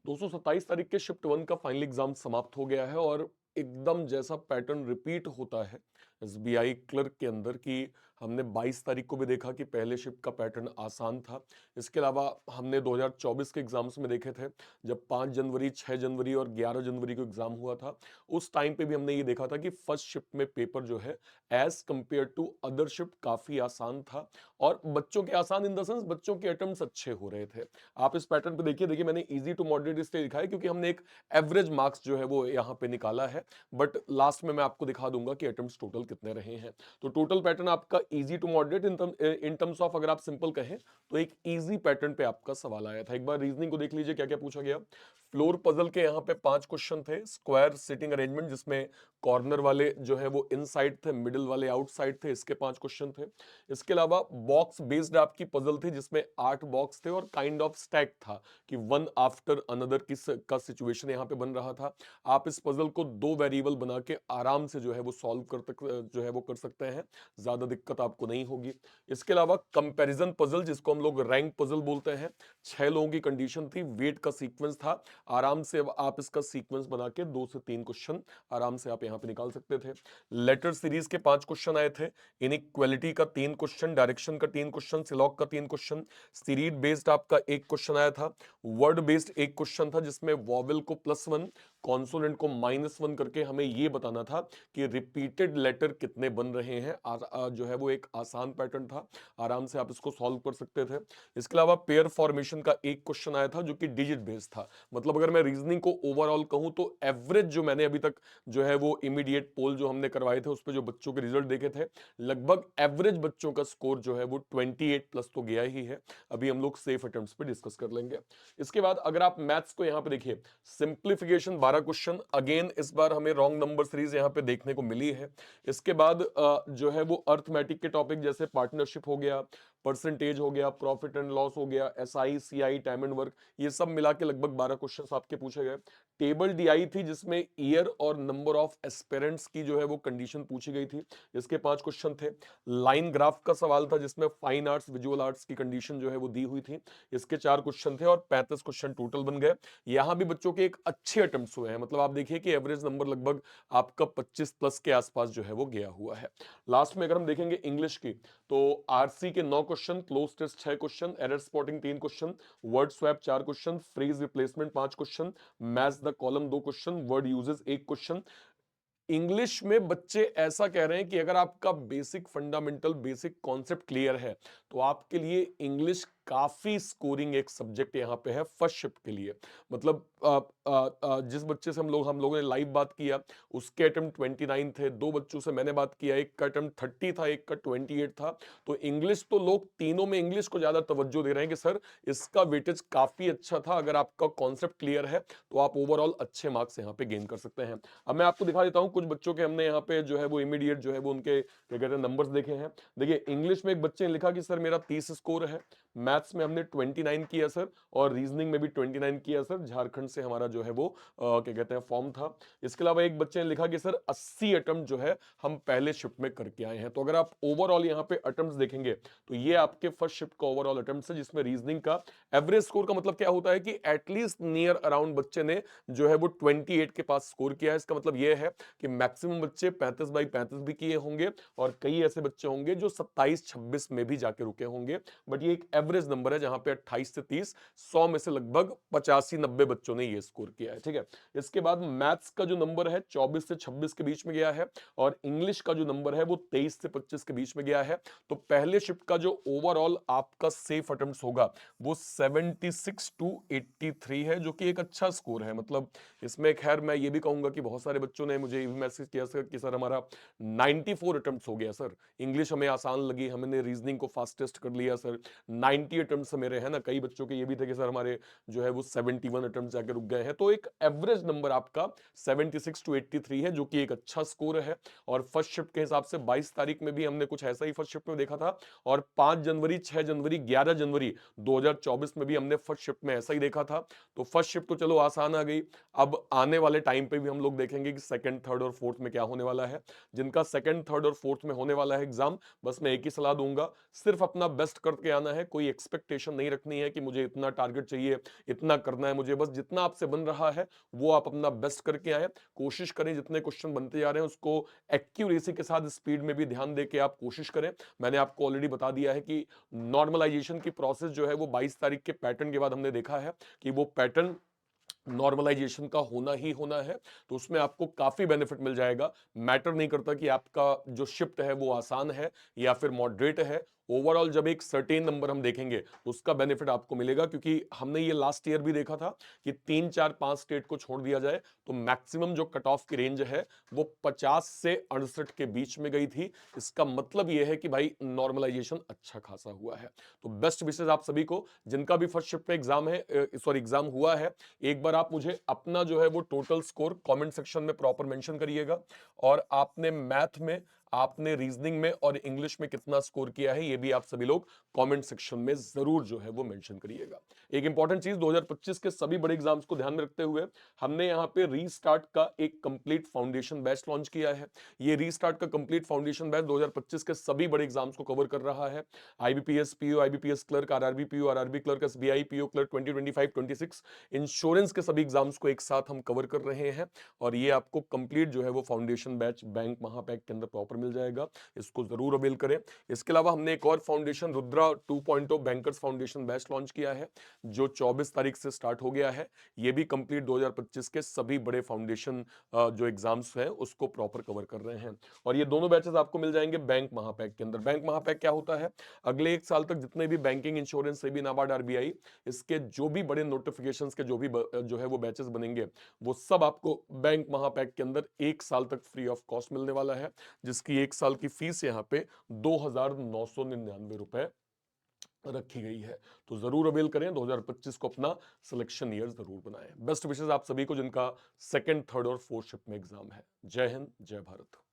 227 तारीख के शिफ्ट 1 का फाइनल एग्जाम समाप्त हो गया है और एकदम जैसा पैटर्न रिपीट होता है एसबीआई क्लर्क के अंदर कि हमने 22 तारीख को भी देखा कि पहले शिफ्ट का पैटर्न आसान था। इसके अलावा हमने 2024 के एग्जाम्स में देखे थे, जब 5 जनवरी, 6 जनवरी और 11 जनवरी को एग्जाम हुआ था, उस टाइम पे भी हमने ये देखा था कि फर्स्ट शिफ्ट में पेपर जो है as compare to other shift काफी आसान था। और बच्चों के आसान इन द सेंस बच्चों के अटेम्प्ट्स अच्छे हो रहे थे। आप इस पैटर्न पे देखिए देखिए मैंने इजी टू मॉडरेट इसलिए लिखा है क्योंकि हमने एक एवरेज मार्क्स जो है वो यहाँ पे निकाला है, बट लास्ट में मैं आपको दिखा दूंगा कि अटेम्प्ट्स टोटल कितने रहे हैं। तो टोटल पैटर्न आपका easy to moderate in terms of अगर आप सिंपल कहें तो एक इजी पैटर्न पे आपका सवाल आया था। एक बार रीजनिंग को देख लीजिए क्या क्या पूछा गया। फ्लोर पजल के यहाँ पे 5 क्वेश्चन थे। स्क्वायर सिटिंग अरेंजमेंट जिसमें कॉर्नर वाले जो है वो इनसाइड थे, मिडिल वाले आउटसाइड थे, इसके 5 क्वेश्चन थे। इसके अलावा बॉक्स बेस्ड आपकी पजल थी जिसमें 8 बॉक्स थे और काइंड ऑफ स्टैक था कि वन आफ्टर अनदर किस का सिचुएशन यहाँ पे बन रहा था। आप इस पजल को 2 वेरिएबल बना के आराम से जो है वो सॉल्व कर तक जो है वो कर सकते हैं, ज्यादा दिक्कत आपको नहीं होगी। इसके अलावा कंपैरिजन पजल जिसको हम लोग रैंक पजल बोलते हैं, 6 लोगों की कंडीशन थी, वेट का सीक्वेंस था। आराम से अब आप इसका सीक्वेंस बना के 2 से 3 क्वेश्चन आराम से आप यहाँ पे निकाल सकते थे। लेटर सीरीज के 5 क्वेश्चन आए थे। इनइक्वालिटी का 3 क्वेश्चन, डायरेक्शन का 3 क्वेश्चन, सिलॉग का 3 क्वेश्चन, सीरीड बेस्ड आपका 1 क्वेश्चन आया था। वर्ड बेस्ड 1 क्वेश्चन था जिसमें वॉवेल को +1, कॉन्सोनेंट को -1 करके हमें ये बताना था कि रिपीटेड लेटर कितने बन रहे हैं। जो है वो एक आसान पैटर्न था, आराम से आप इसको सॉल्व कर सकते थे। इसके अलावा पेयर फॉर्मेशन का 1 क्वेश्चन आया था जो कि डिजिट बेस्ड था। मतलब अगर मैं रीजनिंग को ओवरऑल कहूं तो एवरेज जो मैंने अभी तक जो है वो इमीडिएट पोल जो हमने करवाए थे उस पर जो बच्चों के रिजल्ट देखे थे, लगभग एवरेज बच्चों का स्कोर जो है वो 28 प्लस तो गया ही है। अभी हम लोग सेफ अटेम्प्ट्स पे डिस्कस कर लेंगे। इसके बाद अगर आप मैथ्स को यहाँ पे देखिए, सिंप्लीफिकेशन 12 क्वेश्चन, अगेन इस बार हमें रॉन्ग नंबर सीरीज यहाँ पे देखने को मिली है। इसके बाद जो है वो अर्थमेटिक के टॉपिक जैसे पार्टनरशिप हो गया, परसेंटेज हो गया, प्रॉफिट एंड लॉस हो गया, SI CI, time and work, ये सब मिला के लगभग 12 क्वेश्चंस आपके पूछे गए। टेबल डीआई थी जिसमें ईयर और नंबर ऑफ एस्पिरेंट्स की जो है वो कंडीशन पूछी गई थी, इसके 5 क्वेश्चन थे। लाइन ग्राफ का सवाल था जिसमें फाइन आर्ट्स, विजुअल आर्ट्स की कंडीशन जो है वो दी हुई थी, इसके 4 क्वेश्चन थे और 35 क्वेश्चन टोटल बन गए। यहां भी बच्चों के एक अच्छे अटेम्प्ट्स हुए हैं, मतलब आप देखिए कि एवरेज नंबर लगभग आपका 25 प्लस के आसपास जो है वो गया हुआ है। लास्ट में अगर हम देखेंगे इंग्लिश की, तो आरसी के 9 question, cloze test 6 question, error spotting 3 question, word swap 4 question, phrase replacement 5 question, match the column 2 question, word uses 1 question. English में बच्चे ऐसा कह रहे हैं कि अगर आपका basic fundamental basic concept clear है तो आपके लिए इंग्लिश काफी स्कोरिंग एक सब्जेक्ट यहाँ पे है फर्स्ट शिफ्ट के लिए। मतलब जिस बच्चे से हम लोगों ने लाइव बात किया उसके अटेम्प्ट 29 थे, 2 बच्चों से मैंने बात किया, एक का अटेम्प्ट 30 था, एक का 28 था। तो इंग्लिश तो लोग तीनों में इंग्लिश को ज्यादा तवज्जो दे रहे हैं कि सर इसका वेटेज काफी अच्छा था, अगर आपका कॉन्सेप्ट क्लियर है तो आप ओवरऑल अच्छे मार्क्स यहाँ पे गेन कर सकते हैं। अब मैं आपको दिखा देता हूं कुछ बच्चों के हमने यहाँ पे जो है वो इमीडिएट जो है वो उनके क्या कहते हैं नंबर्स देखे हैं। देखिए इंग्लिश में एक बच्चे ने लिखा कि सर मेरा 30 स्कोर है, मैथ्स में हमने 29 किया सर, और रीजनिंग में भी 29 किया सर, झारखंड से हमारा जो है वो क्या कहते हैं फॉर्म था। इसके अलावा एक बच्चे ने लिखा कि सर 80 अटेम्प्ट जो है हम पहले शिफ्ट में करके आए हैं। तो अगर आप ओवरऑल यहाँ पे अटेम्प्ट देखेंगे तो ये आपके फर्स्ट शिफ्ट का ओवरऑल अटेम्प्ट है, जिसमें रीजनिंग का एवरेज स्कोर का मतलब क्या होता है कि एटलीस्ट नियर अराउंड बच्चे ने जो है वो 28 के पास स्कोर किया है। इसका मतलब यह है कि मैक्सिमम बच्चे 35 बाई 35 भी किए होंगे और कई ऐसे बच्चे होंगे जो 27-26 में भी जाके रुके होंगे। बट ये एक एवरेज नंबर है जहां पे 28 से 30, 100 में से लगभग 85-90 बच्चों ने ये स्कोर किया है। ठीक है, इसके बाद मैथ्स का जो नंबर है 24 से 26 के बीच में गया है और इंग्लिश का जो नंबर है वो 23 से 25 के बीच में गया है। तो पहले शिफ्ट का जो ओवरऑल आपका सेफ अटेम्प्ट होगा वो 76 टू 83 है, जो कि एक अच्छा स्कोर है। मतलब इसमें खैर मैं ये भी कहूंगा कि बहुत सारे बच्चों ने मुझे ये भी मैसेज किया सर कि सर हमारा 94 अटेम्प्ट्स हो गया सर, इंग्लिश हमें आसान लगी, हमने रीजनिंग को फास्टेस्ट कर लिया सर, 90 अटेम्प्ट्स मेरे हैं ना। कई बच्चों के ये भी थे कि सर हमारे जो है वो 71 अटेम्प्ट्स जाके रुक गए हैं। तो एक एवरेज नंबर आपका 76 टू 83 है, जो कि एक अच्छा स्कोर है। और फर्स्ट शिफ्ट के हिसाब से 22 तारीख में भी हमने कुछ ऐसा ही फर्स्ट शिफ्ट में देखा था, और 5 जनवरी, 6 जनवरी, 11 जनवरी 2024 में भी हमने फर्स्ट शिफ्ट में ऐसा ही देखा था। तो फर्स्ट शिफ्ट तो चलो आसान आ गई। अब आने वाले टाइम पे भी हम लोग देखेंगे कि सेकंड, थर्ड और फोर्थ में क्या होने वाला है। जिनका सेकंड, थर्ड और फोर्थ में होने वाला है एग्जाम, बस मैं एक ही सलाह दूंगा, सिर्फ अपना बेस्ट करके आना है, कोई एक्सपेक्टेशन नहीं रखनी है कि मुझे इतना टारगेट चाहिए, इतना करना है मुझे, बस जितना आपसे बन रहा है वो आप अपना बेस्ट करके आए। कोशिश करें जितने क्वेश्चन बनते जा रहे हैं उसको एक्यूरेसी के साथ स्पीड में भी ध्यान देके आप कोशिश करें। मैंने आपको ऑलरेडी बता दिया है कि नॉर्मलाइजेशन की प्रोसेस जो है वो 22 तारीख के पैटर्न के बाद हमने देखा है कि वो पैटर्न नॉर्मलाइजेशन का होना ही होना है। तो उसमें आपको काफी बेनिफिट मिल जाएगा। मैटर नहीं करता कि आपका जो शिफ्ट है वो आसान है या फिर मॉडरेट है। ओवरऑल जब एक सर्टेन नंबर हम देखेंगे उसका बेनिफिट आपको मिलेगा, क्योंकि हमने ये लास्ट ईयर भी देखा था कि 3 4 5 स्टेट को छोड़ दिया जाए तो मैक्सिमम जो कट ऑफ की रेंज है वो 50 से 68 के बीच में गई थी। इसका मतलब ये है कि भाई नॉर्मलाइजेशन अच्छा खासा हुआ है। तो बेस्ट विशेष आप सभी को जिनका भी फर्स्ट शिफ्ट में एग्जाम है, सॉरी एग्जाम हुआ है। एक बार आप मुझे अपना जो है वो टोटल स्कोर कमेंट सेक्शन में प्रॉपर मेंशन करिएगा, और आपने मैथ में, आपने रीजनिंग में और इंग्लिश में कितना स्कोर किया है ये भी आप सभी लोग कमेंट सेक्शन में जरूर जो है वो मेंशन करिएगा। एक इंपॉर्टेंट चीज, 2025 के सभी बड़े एग्जाम्स को ध्यान में रखते हुए हमने यहाँ पे रीस्टार्ट का एक कंप्लीट फाउंडेशन बैच लॉन्च किया है। ये रीस्टार्ट का कंप्लीट फाउंडेशन बैच 2025 के सभी बड़े एग्जाम्स को कवर कर रहा है। IBPS PO, IBPS clerk, RRB PO, RRB clerk, SBI PO clerk 2025-26, insurance के सभी एग्जाम्स को एक साथ हम कवर कर रहे हैं। और ये आपको कंप्लीट जो है वो फाउंडेशन बैच बैंक महापैक के अंदर प्रॉपर मिल जाएगा। इसको जरूर अवेल करें। इसके अलावा हमने एक और foundation Rudra 2.0 bankers foundation batch launch किया है जो 24 तारीख से स्टार्ट हो गया है। ये भी कंप्लीट 2025 के सभी बड़े फाउंडेशन जो एग्जाम्स हैं उसको प्रॉपर कवर कर रहे हैं। और ये दोनों बैचेस आपको मिल जाएंगे बैंक महापैक के अंदर। बैंक महापैक क्या होता है? अगले 1 साल तक जितने भी banking, insurance, SEBI, NABARD, RBI, इसके जो भी बड़े नोटिफिकेशंस के जो भी जो है वो बैचेस बनेंगे वो सब आपको बैंक महापैक के अंदर 1 साल तक फ्री ऑफ कॉस्ट मिलने वाला है, जिसकी 1 साल की फीस यहाँ पे 2,999 रुपए रखी गई है। तो जरूर अवेल करें, 2025 को अपना सिलेक्शन ईयर जरूर बनाएं। बेस्ट विशेष आप सभी को जिनका सेकंड, थर्ड और फोर्थ शिफ्ट में एग्जाम है। जय हिंद, जय भारत।